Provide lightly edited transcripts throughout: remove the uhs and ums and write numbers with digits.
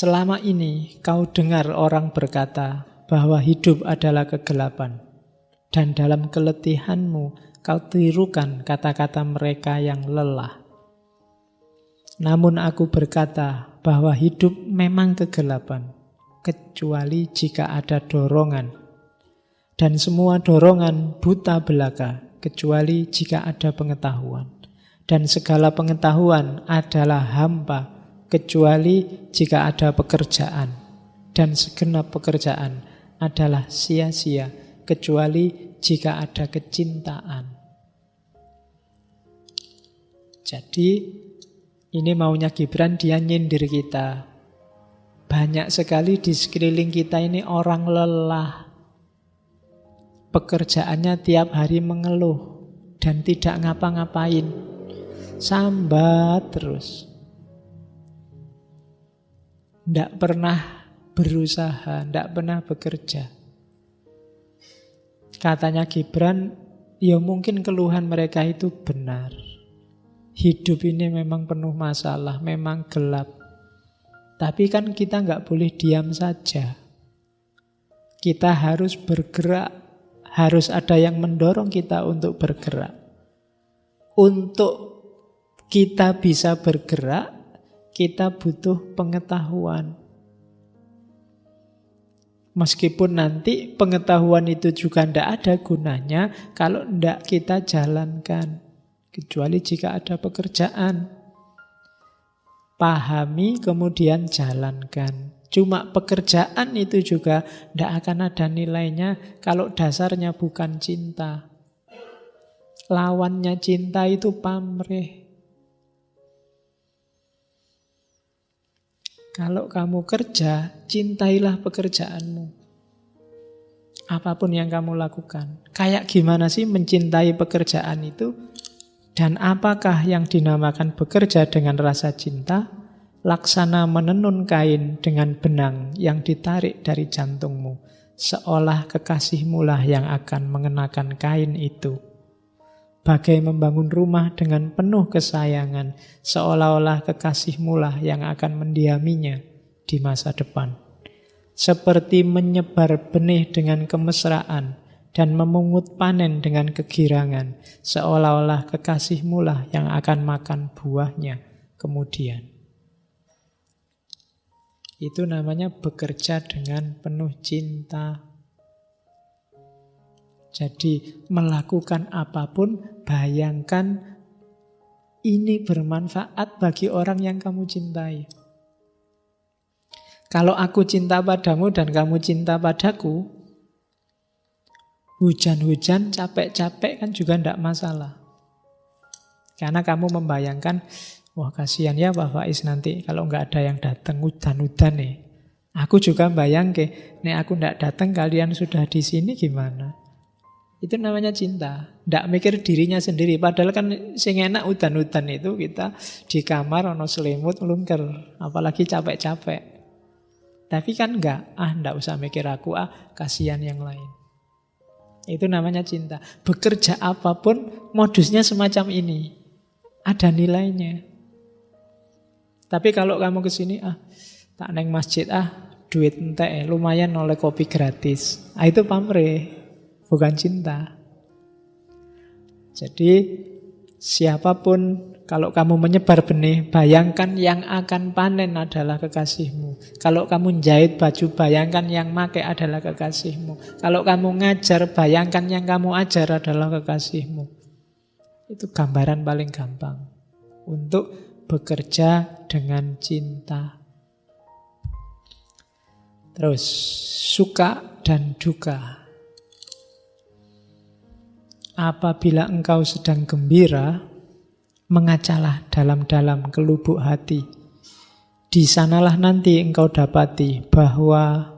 selama ini kau dengar orang berkata bahwa hidup adalah kegelapan, dan dalam keletihanmu kau tirukan kata-kata mereka yang lelah. Namun aku berkata bahwa hidup memang kegelapan, kecuali jika ada dorongan. Dan semua dorongan buta belaka, kecuali jika ada pengetahuan. Dan segala pengetahuan adalah hampa, kecuali jika ada pekerjaan. Dan segenap pekerjaan adalah sia-sia, kecuali jika ada kecintaan. Jadi, ini maunya Gibran, dia nyindir kita. Banyak sekali di sekeliling kita ini orang lelah. Pekerjaannya tiap hari mengeluh dan tidak ngapa-ngapain. Sambat terus. Tidak pernah berusaha, tidak pernah bekerja. Katanya Gibran, ya mungkin keluhan mereka itu benar. Hidup ini memang penuh masalah, memang gelap. Tapi kan kita nggak boleh diam saja. Kita harus bergerak. Harus ada yang mendorong kita untuk bergerak. Untuk kita bisa bergerak, kita butuh pengetahuan. Meskipun nanti pengetahuan itu juga tidak ada gunanya kalau tidak kita jalankan. Kecuali jika ada pekerjaan. Pahami kemudian jalankan. Cuma pekerjaan itu juga tidak akan ada nilainya kalau dasarnya bukan cinta. Lawannya cinta itu pamrih. Kalau kamu kerja, cintailah pekerjaanmu. Apapun yang kamu lakukan. Kayak gimana sih mencintai pekerjaan itu? Dan apakah yang dinamakan bekerja dengan rasa cinta? Laksana menenun kain dengan benang yang ditarik dari jantungmu, seolah kekasihmu lah yang akan mengenakan kain itu. Bagai membangun rumah dengan penuh kesayangan, seolah-olah kekasihmu lah yang akan mendiaminya di masa depan. Seperti menyebar benih dengan kemesraan dan memungut panen dengan kegirangan, seolah-olah kekasihmu lah yang akan makan buahnya kemudian. Itu namanya bekerja dengan penuh cinta. Jadi melakukan apapun, bayangkan ini bermanfaat bagi orang yang kamu cintai. Kalau aku cinta padamu dan kamu cinta padaku, hujan-hujan, capek-capek kan juga tidak masalah. Karena kamu membayangkan, wah kasihan ya Pak Faiz nanti kalau nggak ada yang datang, udan-udan nih. Aku juga bayang nih aku nggak datang kalian sudah di sini gimana? Itu namanya cinta. Nggak mikir dirinya sendiri. Padahal kan sing enak udan-udan itu kita di kamar ono selimut lungker, apalagi capek-capek. Tapi kan nggak usah mikir aku, kasihan yang lain. Itu namanya cinta. Bekerja apapun modusnya semacam ini. Ada nilainya. Tapi kalau kamu kesini, tak neng masjid, duit entek, lumayan oleh kopi gratis. Itu pamrih, bukan cinta. Jadi siapapun, kalau kamu menyebar benih, bayangkan yang akan panen adalah kekasihmu. Kalau kamu jahit baju, bayangkan yang make adalah kekasihmu. Kalau kamu ngajar, bayangkan yang kamu ajar adalah kekasihmu. Itu gambaran paling gampang untuk bekerja dengan cinta. Terus, suka dan duka. Apabila engkau sedang gembira, mengacalah dalam-dalam ke lubuk hati. Di sanalah nanti engkau dapati bahwa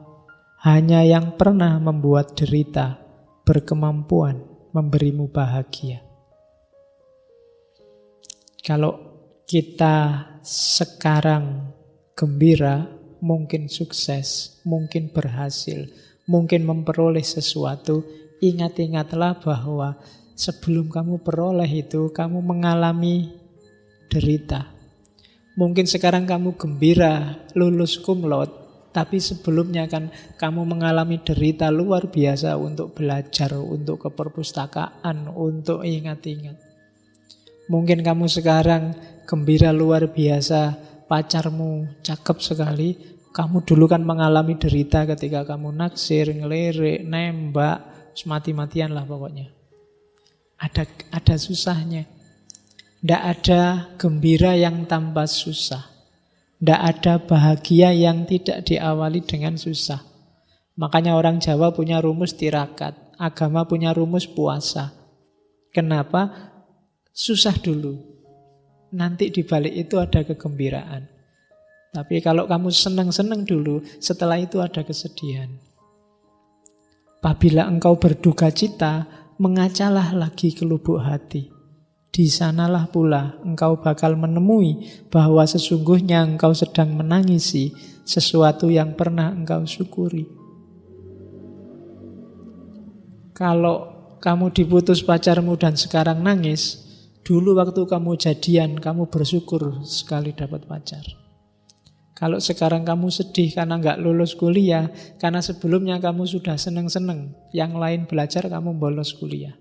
hanya yang pernah membuat derita berkemampuan memberimu bahagia. Kalau kita sekarang gembira, mungkin sukses, mungkin berhasil, mungkin memperoleh sesuatu, ingat-ingatlah bahwa sebelum kamu peroleh itu, kamu mengalami derita. Mungkin sekarang kamu gembira lulus cum laude, tapi sebelumnya kan kamu mengalami derita luar biasa untuk belajar, untuk ke perpustakaan, untuk ingat-ingat. Mungkin kamu sekarang gembira luar biasa, pacarmu cakep sekali. Kamu dulu kan mengalami derita ketika kamu naksir, ngelirik, nembak, mati-matian lah pokoknya. Ada susahnya. Tidak ada gembira yang tanpa susah. Tidak ada bahagia yang tidak diawali dengan susah. Makanya orang Jawa punya rumus tirakat. Agama punya rumus puasa. Kenapa? Susah dulu. Nanti di balik itu ada kegembiraan. Tapi kalau kamu senang-senang dulu, setelah itu ada kesedihan. Apabila engkau berduka cita, mengacalah lagi ke lubuk hati. Di sanalah pula engkau bakal menemui bahwa sesungguhnya engkau sedang menangisi sesuatu yang pernah engkau syukuri. Kalau kamu diputus pacarmu dan sekarang nangis, dulu waktu kamu jadian, kamu bersyukur sekali dapat pacar. Kalau sekarang kamu sedih karena nggak lulus kuliah, karena sebelumnya kamu sudah seneng-seneng, yang lain belajar, kamu bolos kuliah.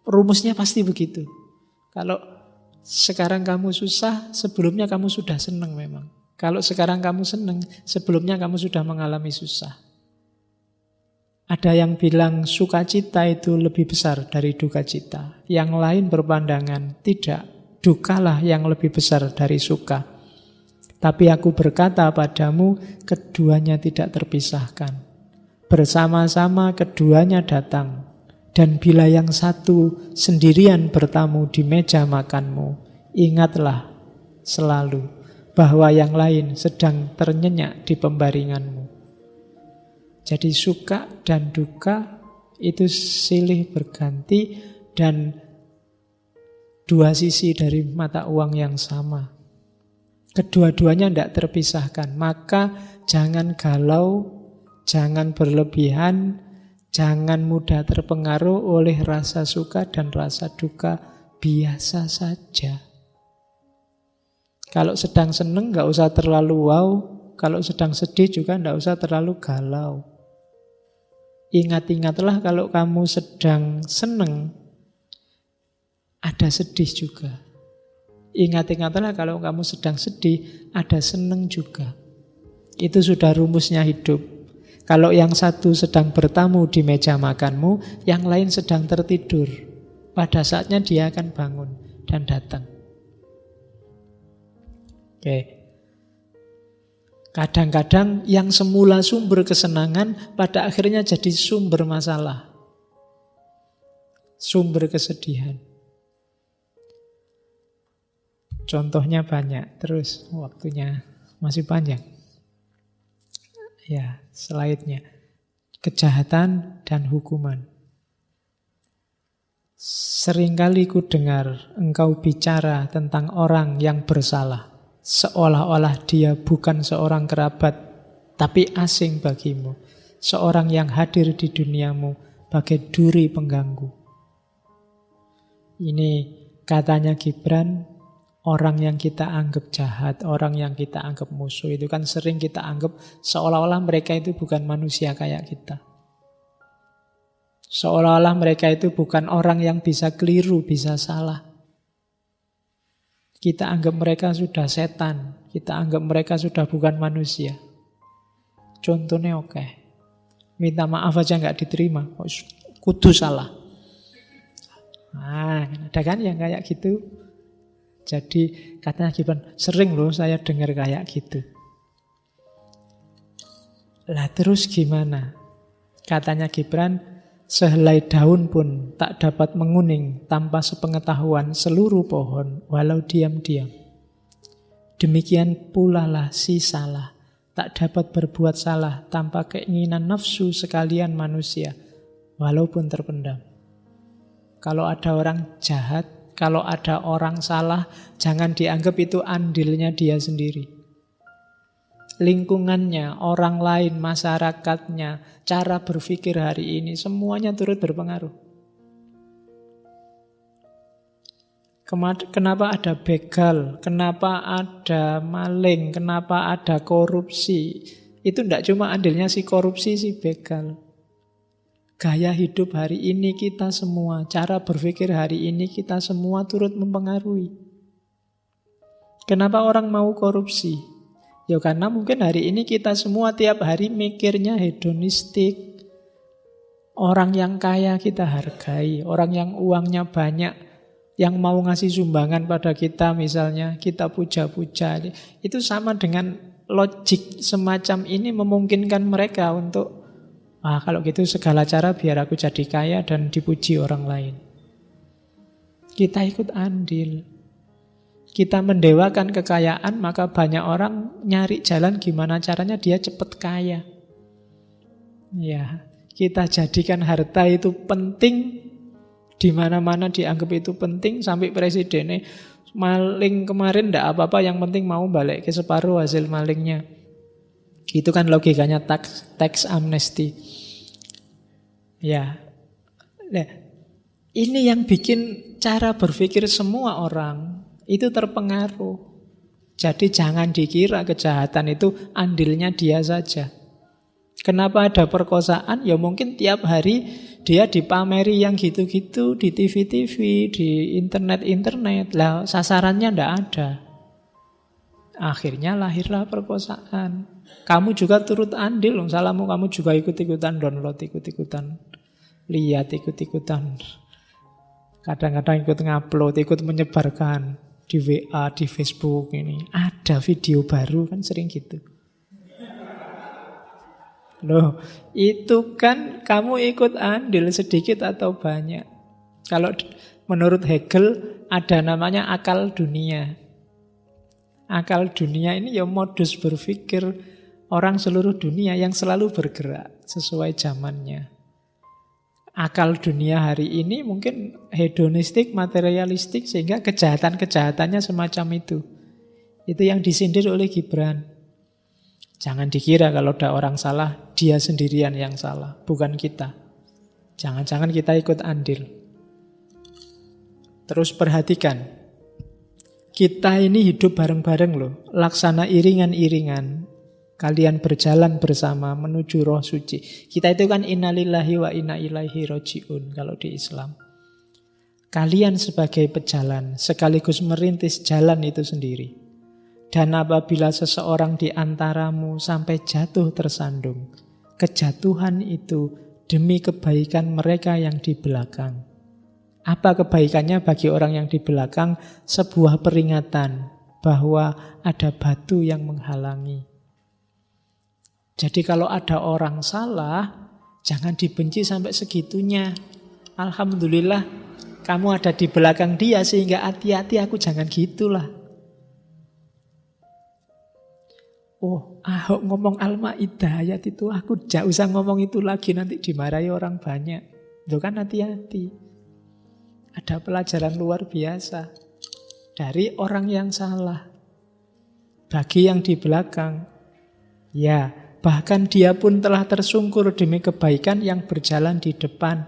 Rumusnya pasti begitu. Kalau sekarang kamu susah, sebelumnya kamu sudah seneng memang. Kalau sekarang kamu seneng, sebelumnya kamu sudah mengalami susah. Ada yang bilang sukacita itu lebih besar dari duka cita. Yang lain berpandangan, tidak, dukalah yang lebih besar dari suka. Tapi aku berkata padamu, keduanya tidak terpisahkan. Bersama-sama keduanya datang. Dan bila yang satu sendirian bertamu di meja makanmu, ingatlah selalu bahwa yang lain sedang ternyenyak di pembaringanmu. Jadi suka dan duka itu silih berganti dan dua sisi dari mata uang yang sama. Kedua-duanya tidak terpisahkan. Maka jangan galau, jangan berlebihan, jangan mudah terpengaruh oleh rasa suka dan rasa duka, biasa saja. Kalau sedang seneng nggak usah terlalu wow, kalau sedang sedih juga nggak usah terlalu galau. Ingat-ingatlah kalau kamu sedang seneng, ada sedih juga. Ingat-ingatlah kalau kamu sedang sedih, ada seneng juga. Itu sudah rumusnya hidup. Kalau yang satu sedang bertamu di meja makanmu, yang lain sedang tertidur. Pada saatnya dia akan bangun dan datang. Oke. Kadang-kadang yang semula sumber kesenangan, pada akhirnya jadi sumber masalah. Sumber kesedihan. Contohnya banyak, terus waktunya masih panjang. Ya, slide-nya. Kejahatan dan hukuman. Seringkali ku dengar engkau bicara tentang orang yang bersalah, seolah-olah dia bukan seorang kerabat, tapi asing bagimu. Seorang yang hadir di duniamu bagai duri pengganggu. Ini katanya Gibran, orang yang kita anggap jahat, orang yang kita anggap musuh, itu kan sering kita anggap seolah-olah mereka itu bukan manusia kayak kita. Seolah-olah mereka itu bukan orang yang bisa keliru, bisa salah. Kita anggap mereka sudah setan, kita anggap mereka sudah bukan manusia. Contohnya oke. Minta maaf aja nggak diterima, kudu salah. Nah, ada kan yang kayak gitu? Jadi katanya Gibran, sering loh saya dengar kayak gitu. Lah terus gimana? Katanya Gibran, sehelai daun pun tak dapat menguning tanpa sepengetahuan seluruh pohon, walau diam-diam. Demikian pula lah si salah, tak dapat berbuat salah tanpa keinginan nafsu sekalian manusia, walaupun terpendam. Kalau ada orang jahat, kalau ada orang salah, jangan dianggap itu andilnya dia sendiri. Lingkungannya, orang lain, masyarakatnya, cara berpikir hari ini, semuanya turut berpengaruh. Kenapa ada begal, kenapa ada maling, kenapa ada korupsi. Itu tidak cuma andilnya si korupsi, si begal. Gaya hidup hari ini kita semua, cara berpikir hari ini kita semua turut mempengaruhi. Kenapa orang mau korupsi? Ya karena mungkin hari ini kita semua tiap hari mikirnya hedonistik. Orang yang kaya kita hargai, orang yang uangnya banyak, yang mau ngasih sumbangan pada kita misalnya, kita puja-puja. Itu sama dengan logik semacam ini memungkinkan mereka untuk, kalau gitu segala cara biar aku jadi kaya dan dipuji orang lain. Kita ikut andil. Kita mendewakan kekayaan, maka banyak orang nyari jalan gimana caranya dia cepat kaya. Ya, kita jadikan harta itu penting, di mana-mana dianggap itu penting, sampai presidennya maling kemarin ndak apa-apa, yang penting mau balik ke separuh hasil malingnya. Itu kan logikanya tax amnesty. Ya, nah, ini yang bikin cara berpikir semua orang itu terpengaruh. Jadi jangan dikira kejahatan itu andilnya dia saja. Kenapa ada perkosaan? Ya mungkin tiap hari dia dipameri yang gitu-gitu di TV-TV, di internet-internet. Lah sasarannya ndak ada. Akhirnya lahirlah perkosaan. Kamu juga turut andil loh. Salahmu kamu juga ikut-ikutan download, ikut-ikutan lihat, ikut-ikutan. Kadang-kadang ikut ngupload, ikut menyebarkan di WA, di Facebook ini. Ada video baru kan sering gitu. Loh, itu kan kamu ikut andil sedikit atau banyak. Kalau menurut Hegel ada namanya akal dunia. Akal dunia ini ya modus berpikir orang seluruh dunia yang selalu bergerak sesuai zamannya. Akal dunia hari ini mungkin hedonistik, materialistik, sehingga kejahatan-kejahatannya semacam itu. Itu yang disindir oleh Gibran. Jangan dikira kalau ada orang salah, dia sendirian yang salah, bukan kita. Jangan-jangan kita ikut andil. Terus perhatikan, kita ini hidup bareng-bareng loh, laksana iringan-iringan. Kalian berjalan bersama menuju roh suci. Kita itu kan innalillahi wa inna ilaihi roji'un kalau di Islam. Kalian sebagai pejalan sekaligus merintis jalan itu sendiri. Dan apabila seseorang di antaramu sampai jatuh tersandung, kejatuhan itu demi kebaikan mereka yang di belakang. Apa kebaikannya bagi orang yang di belakang? Sebuah peringatan bahwa ada batu yang menghalangi. Jadi kalau ada orang salah, jangan dibenci sampai segitunya. Alhamdulillah kamu ada di belakang dia sehingga hati-hati, aku jangan gitulah. Oh, Ahok ngomong Al-Maidah ayat itu, aku gak usah ngomong itu lagi, nanti dimarahi orang banyak. Itu kan hati-hati. Ada pelajaran luar biasa dari orang yang salah bagi yang di belakang. Ya, bahkan dia pun telah tersungkur demi kebaikan yang berjalan di depan.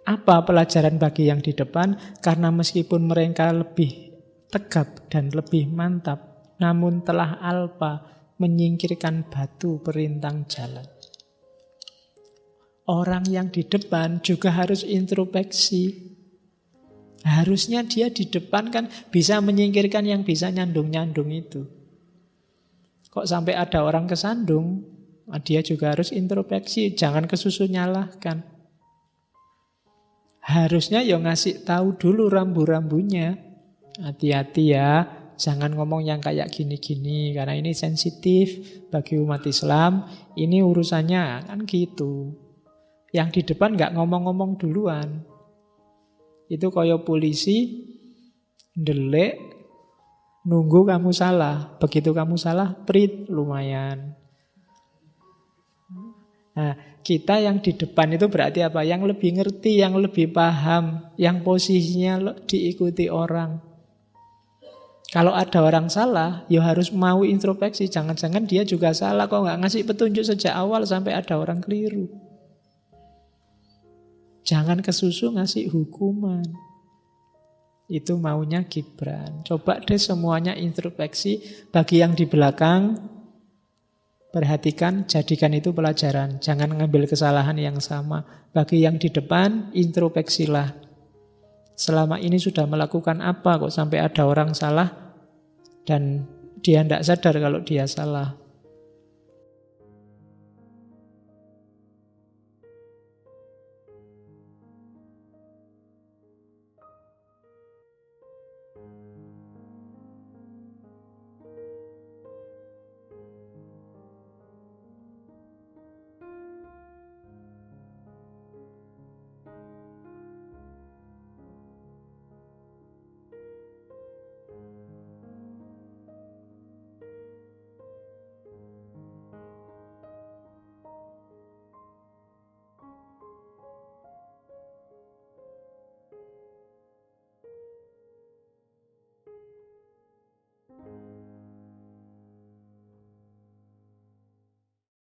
Apa pelajaran bagi yang di depan? Karena meskipun mereka lebih tegap dan lebih mantap, namun telah alpa menyingkirkan batu perintang jalan. Orang yang di depan juga harus introspeksi. Harusnya dia di depan kan bisa menyingkirkan yang bisa nyandung-nyandung itu. Kok sampai ada orang kesandung, dia juga harus introspeksi, jangan kesusu nyalahkan. Harusnya ya ngasih tahu dulu rambu-rambunya. Hati-hati ya, jangan ngomong yang kayak gini-gini, karena ini sensitif bagi umat Islam. Ini urusannya kan gitu. Yang di depan gak ngomong-ngomong duluan. Itu kaya polisi, ndelek, nunggu kamu salah. Begitu kamu salah, prit, lumayan. Nah, kita yang di depan itu berarti apa? Yang lebih ngerti, yang lebih paham, yang posisinya diikuti orang. Kalau ada orang salah, ya harus mau introspeksi. Jangan-jangan dia juga salah, kok nggak ngasih petunjuk sejak awal sampai ada orang keliru. Jangan kesusu ngasih hukuman. Itu maunya Gibran. Coba deh semuanya introspeksi. Bagi yang di belakang, perhatikan, jadikan itu pelajaran. Jangan ngambil kesalahan yang sama. Bagi yang di depan, introspeksilah. Selama ini sudah melakukan apa kok sampai ada orang salah dan dia tidak sadar kalau dia salah.